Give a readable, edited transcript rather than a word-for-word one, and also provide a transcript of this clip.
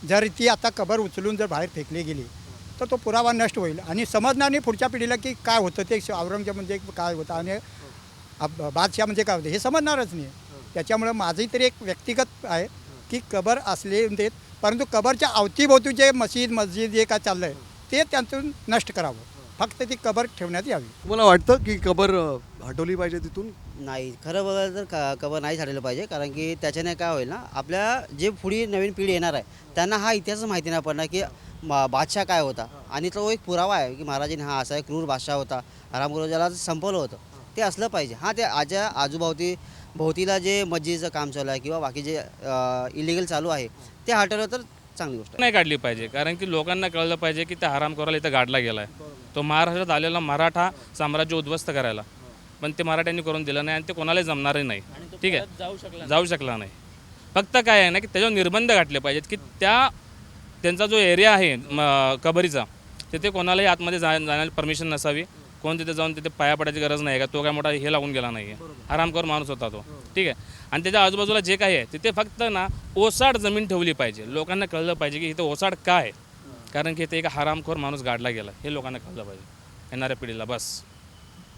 जर ती आता कबर उचलून जर बाहेर फेकली गेली तर तो पुरावा नष्ट होईल आणि समजणार नाही पुढच्या पिढीला की काय होतं ते औरंगजेब म्हणजे काय होतं आणि बादशाह म्हणजे काय होतं हे समजणारच नाही. त्याच्यामुळं माझी तरी एक व्यक्तिगत आहे की कबर असले देत, परंतु कबरच्या अवतीभोवती जे मस्जिद जे काय चाललं आहे ते त्यातून नष्ट करावं. फक्त ती कबर ठेवण्यात यावी. तुम्हाला वाटतं की कबर हटवली पाहिजे तिथून? नाही, खरं बघायला तर कबर नाही झालेलं पाहिजे, कारण की त्याच्याने काय होईल ना, आपल्या जे पुढे नवीन पिढी येणार आहे त्यांना हा इतिहास माहिती नाही पडणार की बादशाह काय होता. आणि तो एक पुरावा आहे की महाराजांनी हा असा एक क्रूर बादशाह होता, आरामखोराला संपवलं होतं. ते असलं पाहिजे. हां, ते भोवतीला जे मस्जिदचं काम चालू आहे किंवा बाकी जे इलिगल चालू आहे ते हटवलं तर चांगली गोष्ट आहे. नाही काढली पाहिजे, कारण की लोकांना कळलं पाहिजे की त्या हरामखोराला इथं गाडला गेला आहे. तो महाराष्ट्रात आलेला मराठा साम्राज्य उद्ध्वस्त करायला, पण ते मराठ्यांनी करून दिलं नाही आणि ते कोणालाही जमणारही नाही. ठीक आहे, जाऊ शकला नाही. फक्त काय आहे ना की त्याच्यावर निर्बंध घातले पाहिजेत की त्यांचा जो एरिया आहे कबरीचा, तिथे कोणालाही आतमध्ये जाण्याची परमिशन नसावी. कोण तिथे जाऊन तिथे पाया पडायची गरज नाही का, तो काय मोठा हे लागून गेला नाही आहे, आरामखोर माणूस होता तो. ठीक आहे, आणि त्याच्या आजूबाजूला जे काही आहे तिथे फक्त ना ओसाड जमीन ठेवली पाहिजे. लोकांना कळलं पाहिजे की इथे ओसाड काय आहे, कारण की इथे एक हरामखोर माणूस गाडला गेला हे लोकांना कळलं पाहिजे येणाऱ्या पिढीला. बस.